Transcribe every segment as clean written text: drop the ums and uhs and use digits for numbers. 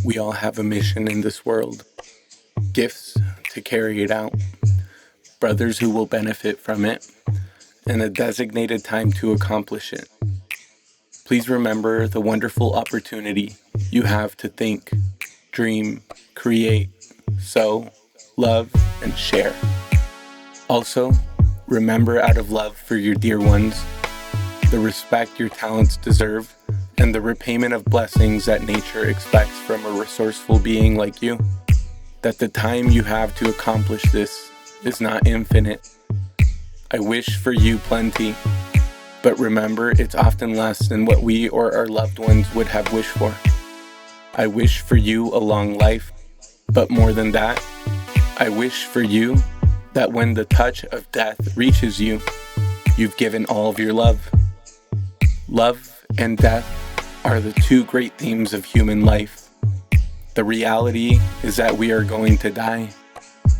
We all have a mission in this world, gifts to carry it out, brothers who will benefit from it, and a designated time to accomplish it. Please remember the wonderful opportunity you have to think, dream, create, sow, love, and share. Also, remember out of love for your dear ones, the respect your talents deserve, and the repayment of blessings that nature expects from a resourceful being like you, that the time you have to accomplish this is not infinite. I wish for you plenty, but remember it's often less than what we or our loved ones would have wished for. I wish for you a long life, but more than that, I wish for you that when the touch of death reaches you, you've given all of your love. Love and death are the two great themes of human life. The reality is that we are going to die,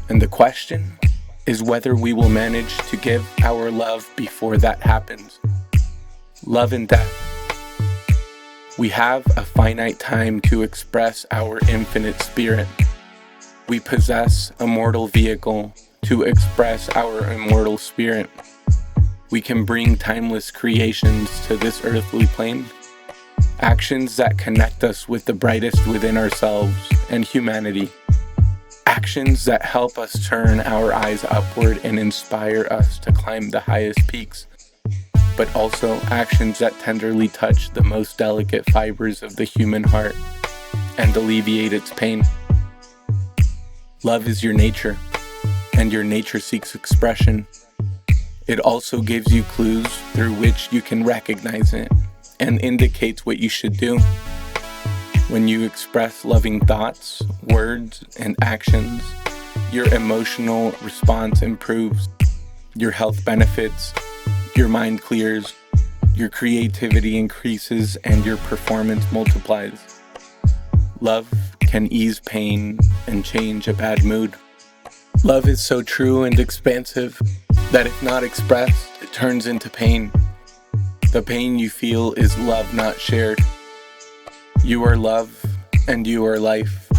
and the question is whether we will manage to give our love before that happens. Love and death. We have a finite time to express our infinite spirit. We possess a mortal vehicle to express our immortal spirit. We can bring timeless creations to this earthly plane. Actions that connect us with the brightest within ourselves and humanity. Actions that help us turn our eyes upward and inspire us to climb the highest peaks. But also actions that tenderly touch the most delicate fibers of the human heart and alleviate its pain. Love is your nature, and your nature seeks expression. It also gives you clues through which you can recognize it and indicates what you should do. When you express loving thoughts, words, and actions, your emotional response improves, your health benefits, your mind clears, your creativity increases, and your performance multiplies. Love can ease pain and change a bad mood. Love is so true and expansive that if not expressed, it turns into pain. The pain you feel is love not shared. You are love, and you are life.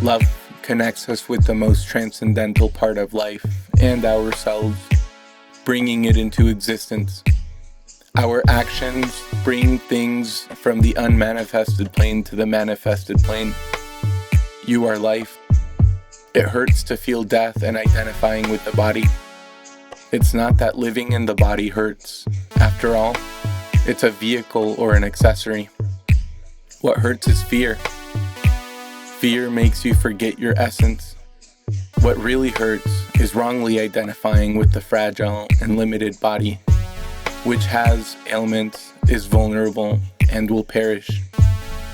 Love connects us with the most transcendental part of life and ourselves, bringing it into existence. Our actions bring things from the unmanifested plane to the manifested plane. You are life. It hurts to feel death and identifying with the body. It's not that living in the body hurts. After all, it's a vehicle or an accessory. What hurts is fear. Fear makes you forget your essence. What really hurts is wrongly identifying with the fragile and limited body, which has ailments, is vulnerable, and will perish.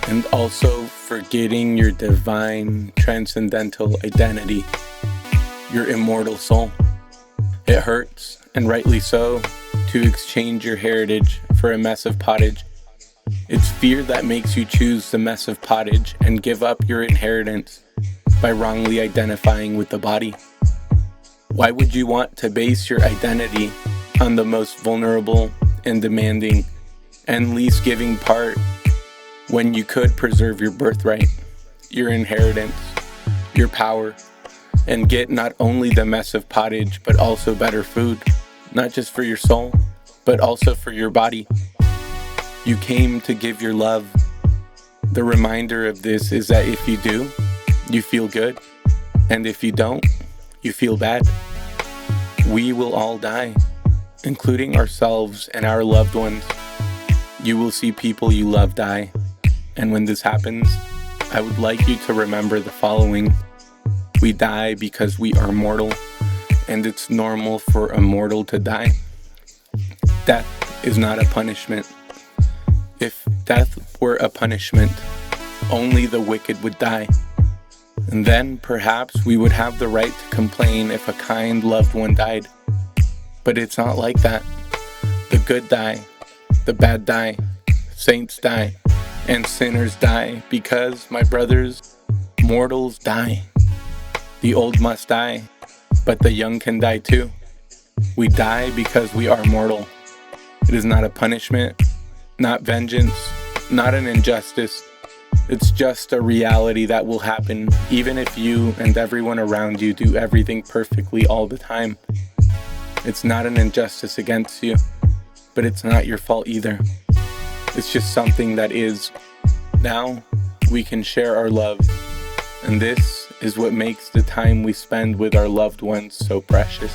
And also forgetting your divine, transcendental identity, your immortal soul. It hurts, and rightly so, to exchange your heritage for a mess of pottage. It's fear that makes you choose the mess of pottage and give up your inheritance by wrongly identifying with the body. Why would you want to base your identity on the most vulnerable and demanding and least giving part when you could preserve your birthright, your inheritance, your power, and get not only the mess of pottage but also better food, not just for your soul, but also for your body? You came to give your love. The reminder of this is that if you do, you feel good, and if you don't, you feel bad. We will all die, including ourselves and our loved ones. You will see people you love die, and when this happens, I would like you to remember the following. We die because we are mortal, and it's normal for a mortal to die. Death is not a punishment. If death were a punishment, only the wicked would die. And then perhaps we would have the right to complain if a kind loved one died. But it's not like that. The good die, the bad die, saints die, and sinners die because, my brothers, mortals die. The old must die, but the young can die too. We die because we are mortal. It is not a punishment, not vengeance, not an injustice. It's just a reality that will happen, even if you and everyone around you do everything perfectly all the time. It's not an injustice against you, but it's not your fault either. It's just something that is. Now, we can share our love, and this is what makes the time we spend with our loved ones so precious.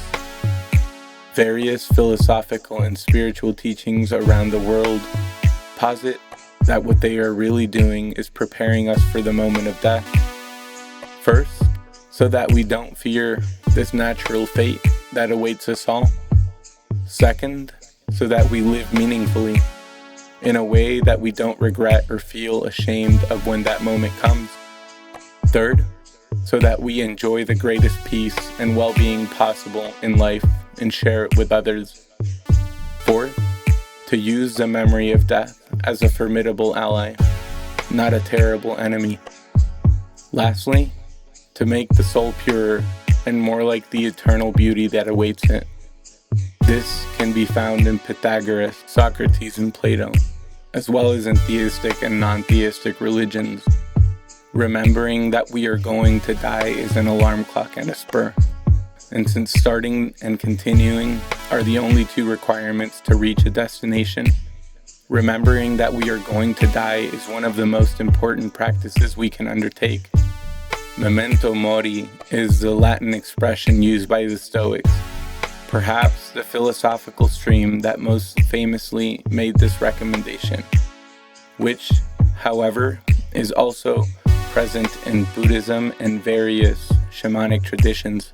Various philosophical and spiritual teachings around the world posit that what they are really doing is preparing us for the moment of death. First, so that we don't fear this natural fate that awaits us all. Second, so that we live meaningfully, in a way that we don't regret or feel ashamed of when that moment comes. Third, so that we enjoy the greatest peace and well-being possible in life and share it with others. Fourth, to use the memory of death as a formidable ally, not a terrible enemy. Lastly, to make the soul purer and more like the eternal beauty that awaits it. This can be found in Pythagoras, Socrates, and Plato, as well as in theistic and non-theistic religions. Remembering that we are going to die is an alarm clock and a spur. And since starting and continuing are the only two requirements to reach a destination, remembering that we are going to die is one of the most important practices we can undertake. Memento mori is the Latin expression used by the Stoics, perhaps the philosophical stream that most famously made this recommendation, which, however, is also present in Buddhism and various shamanic traditions.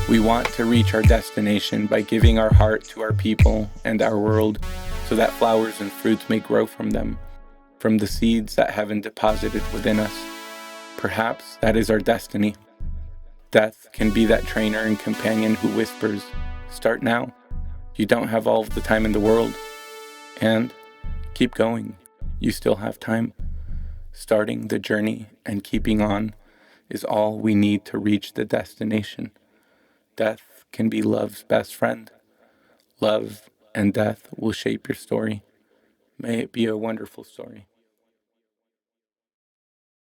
We want to reach our destination by giving our heart to our people and our world so that flowers and fruits may grow from them, from the seeds that heaven deposited within us. Perhaps that is our destiny. Death can be that trainer and companion who whispers, "Start now. You don't have all of the time in the world." And keep going. You still have time. Starting the journey and keeping on is all we need to reach the destination. Death can be love's best friend. Love and death will shape your story. May it be a wonderful story.